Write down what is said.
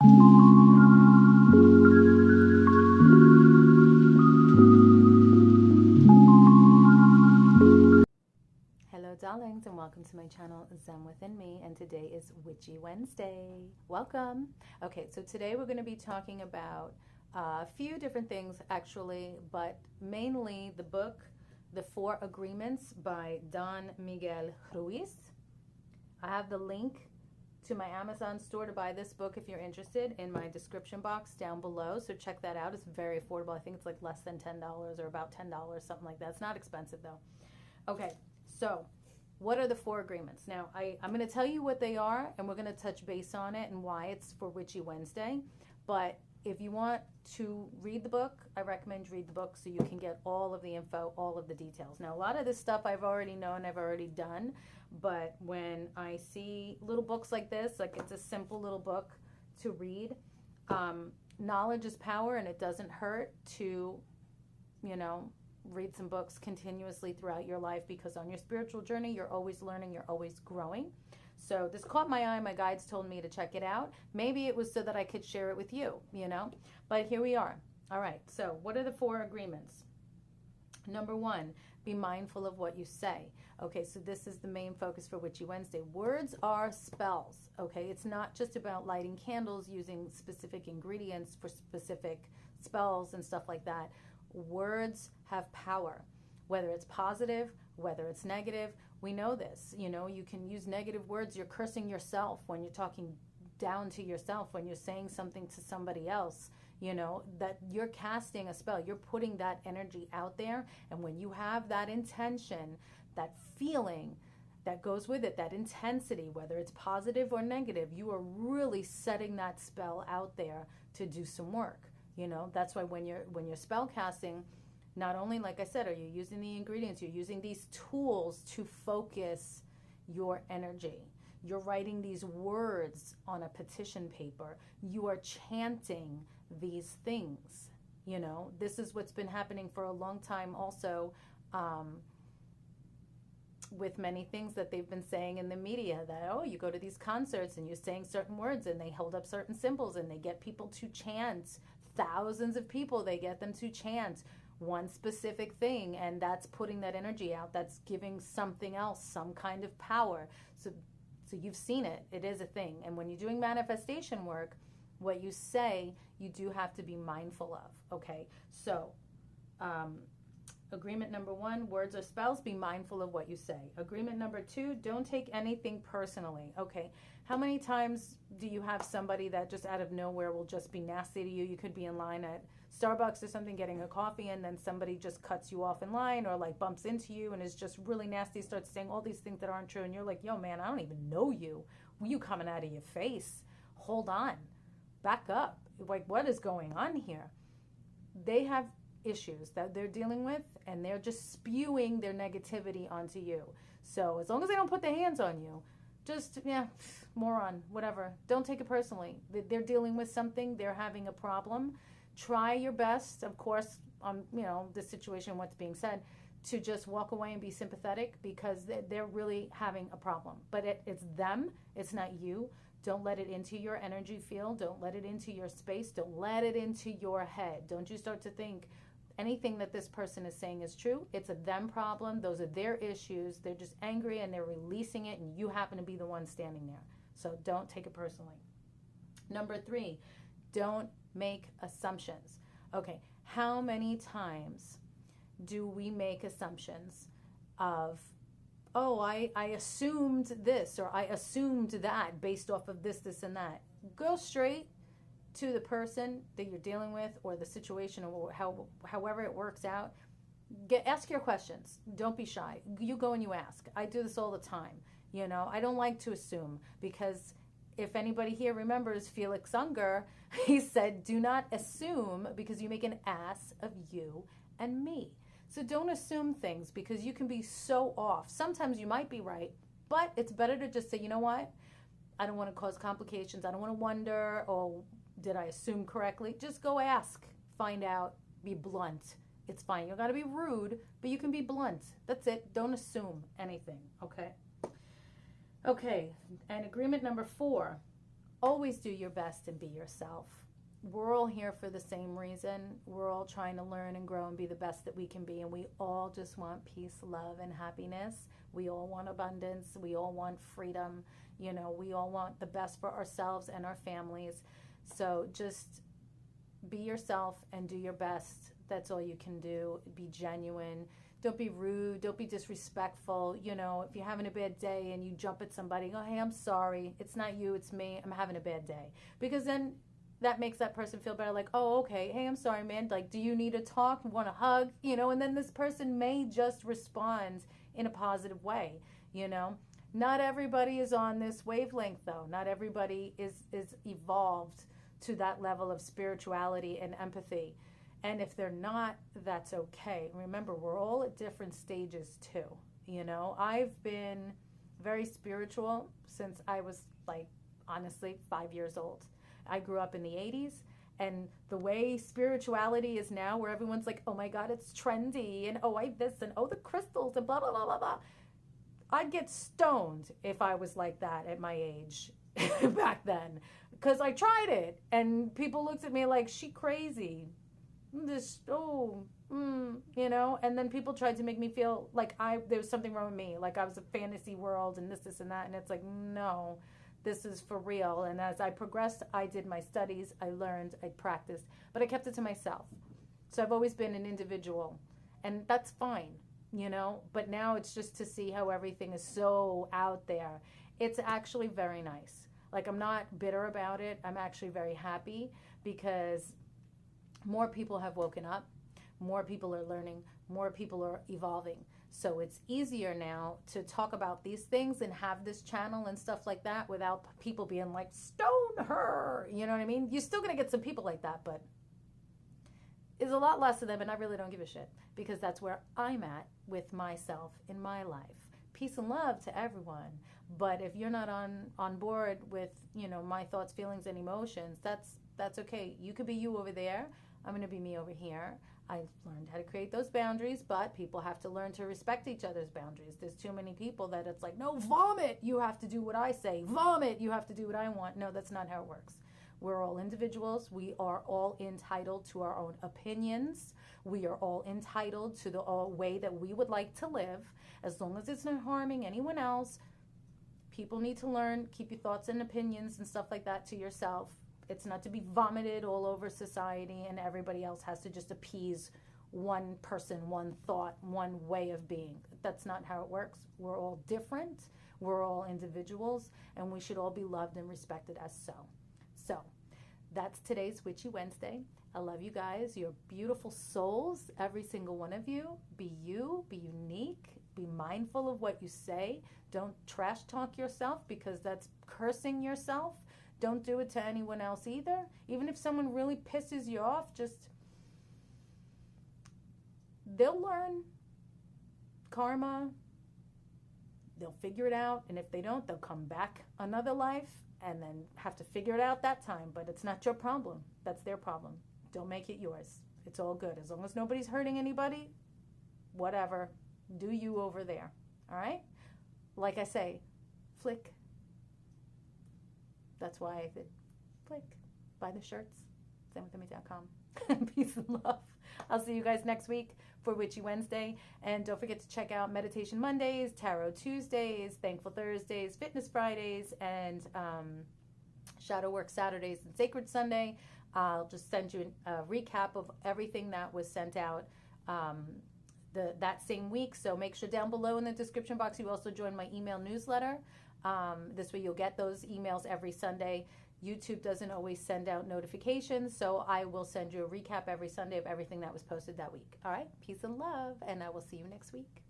Hello darlings, and welcome to my channel Zen Within Me, and today is Witchy Wednesday. Welcome. Okay, so today we're going to be talking about a few different things actually, but mainly the book The Four Agreements by Don Miguel Ruiz. I have the link to my Amazon store to buy this book if you're interested in my description box down below, so check that out. It's very affordable. I think it's like less than $10 or about $10, something like that. It's not expensive though. Okay, so what are the four agreements? Now, I'm going to tell you what they are, and we're going to touch base on it and why it's for Witchy Wednesday. But if you want to read the book, I recommend you read the book so you can get all of the info, all of the details. Now, a lot of this stuff I've already known, I've already done, but when I see little books like this, like it's a simple little book to read, knowledge is power, and it doesn't hurt to, read some books continuously throughout your life, because on your spiritual journey, you're always learning, you're always growing. So this caught my eye. My guides told me to check it out. Maybe it was so that I could share it with you, but here we are. All right. So what are the four agreements? Number one, be mindful of what you say. Okay. So this is the main focus for Witchy Wednesday. Words are spells. Okay. It's not just about lighting candles, using specific ingredients for specific spells and stuff like that. Words have power, whether it's positive, whether it's negative. We know this. You can use negative words. You're cursing yourself when you're talking down to yourself, when you're saying something to somebody else, that you're casting a spell. You're putting that energy out there. And when you have that intention, that feeling that goes with it, that intensity, whether it's positive or negative, you are really setting that spell out there to do some work. That's why when you're spell casting, not only, like I said, are you using the ingredients, you're using these tools to focus your energy. You're writing these words on a petition paper. You are chanting these things. This is what's been happening for a long time also, with many things that they've been saying in the media, that, you go to these concerts and you're saying certain words and they hold up certain symbols and they get people to chant. Thousands of people, they get them to chant one specific thing, and that's putting that energy out. That's giving something else some kind of power. So you've seen it. It is a thing. And when you're doing manifestation work, what you say, you do have to be mindful of. Okay. So, agreement number one, words are spells. Be mindful of what you say. Agreement number two, don't take anything personally. Okay. How many times do you have somebody that just out of nowhere will just be nasty to you? You could be in line at Starbucks or something getting a coffee, and then somebody just cuts you off in line or like bumps into you and is just really nasty, starts saying all these things that aren't true. And you're like, yo, man, I don't even know you. What are you coming out of your face? Hold on. Back up. Like, what is going on here? They have issues that they're dealing with, and they're just spewing their negativity onto you. So as long as they don't put their hands on you, just, moron, whatever. Don't take it personally. They're dealing with something. They're having a problem. Try your best, of course, on, this situation, what's being said, to just walk away and be sympathetic, because they're really having a problem. But it's them. It's not you. Don't let it into your energy field. Don't let it into your space. Don't let it into your head. Don't you start to think anything that this person is saying is true. It's a them problem. Those are their issues. They're just angry and they're releasing it, and you happen to be the one standing there. So don't take it personally. Number three, don't make assumptions. Okay, how many times do we make assumptions of, I assumed this, or I assumed that based off of this, this, and that? Go straight to the person that you're dealing with, or the situation, or however it works out. Ask your questions. Don't be shy. You go and you ask. I do this all the time. I don't like to assume, because if anybody here remembers Felix Unger, he said, do not assume, because you make an ass of you and me. So don't assume things, because you can be so off. Sometimes you might be right, but it's better to just say, you know what? I don't want to cause complications. I don't want to wonder, did I assume correctly? Just go ask, find out, be blunt. It's fine. You don't got to be rude, but you can be blunt. That's it. Don't assume anything, okay? Okay, and agreement number 4, always do your best and be yourself. We're all here for the same reason. We're all trying to learn and grow and be the best that we can be. And we all just want peace, love, and happiness. We all want abundance. We all want freedom. You know, we all want the best for ourselves and our families. So just be yourself and do your best. That's all you can do. Be genuine. Don't be rude. Don't be disrespectful. You know, if you're having a bad day and you jump at somebody, go, hey, I'm sorry. It's not you. It's me. I'm having a bad day. Because then that makes that person feel better. Like, oh, okay. Hey, I'm sorry, man. Like, do you need to talk? Want a hug? You know, and then this person may just respond in a positive way, you know. Not everybody is on this wavelength, though. Not everybody is evolved to that level of spirituality and empathy. And if they're not, that's okay. Remember, we're all at different stages, too. You know, I've been very spiritual since I was, like, honestly, 5 years old. I grew up in the 80s. And the way spirituality is now, where everyone's like, oh, my God, it's trendy. And, oh, I this. And, oh, the crystals and blah, blah, blah, blah, blah. I'd get stoned if I was like that at my age back then. Because I tried it. And people looked at me like, she crazy. This, you know, and then people tried to make me feel like there was something wrong with me, like I was a fantasy world and this and that, and it's like, no, this is for real. And as I progressed, I did my studies, I learned, I practiced, but I kept it to myself. So I've always been an individual, and that's fine, you know, but now it's just to see how everything is so out there. It's actually very nice. Like, I'm not bitter about it. I'm actually very happy because more people have woken up, more people are learning, more people are evolving. So it's easier now to talk about these things and have this channel and stuff like that without people being like, stone her, you know what I mean? You're still going to get some people like that, but there's a lot less of them, and I really don't give a shit because that's where I'm at with myself in my life. Peace and love to everyone. But if you're not on board with, you know, my thoughts, feelings, and emotions, that's okay. You could be you over there. I'm going to be me over here. I learned how to create those boundaries, but people have to learn to respect each other's boundaries. There's too many people that it's like, no, vomit, you have to do what I say. Vomit, you have to do what I want. No, that's not how it works. We're all individuals. We are all entitled to our own opinions. We are all entitled to the way that we would like to live, as long as it's not harming anyone else. People need to learn, keep your thoughts and opinions and stuff like that to yourself. It's not to be vomited all over society and everybody else has to just appease one person, one thought, one way of being. That's not how it works. We're all different. We're all individuals, and we should all be loved and respected as so. So that's today's Witchy Wednesday. I love you guys. You're beautiful souls, every single one of you. Be you, be unique, be mindful of what you say. Don't trash talk yourself because that's cursing yourself. Don't do it to anyone else either. Even if someone really pisses you off, they'll learn karma. They'll figure it out. And if they don't, they'll come back another life and then have to figure it out that time. But it's not your problem. That's their problem. Don't make it yours. It's all good. As long as nobody's hurting anybody, whatever. Do you over there. All right? Like I say, flick. That's why I did flick. Buy the shirts. ZenWithinMe.com. Peace and love. I'll see you guys next week for Witchy Wednesday. And don't forget to check out Meditation Mondays, Tarot Tuesdays, Thankful Thursdays, Fitness Fridays, and Shadow Work Saturdays and Sacred Sunday. I'll just send you a recap of everything that was sent out that same week. So make sure down below in the description box you also join my email newsletter. This way you'll get those emails every Sunday. YouTube doesn't always send out notifications, so I will send you a recap every Sunday of everything that was posted that week. All right, peace and love, and I will see you next week.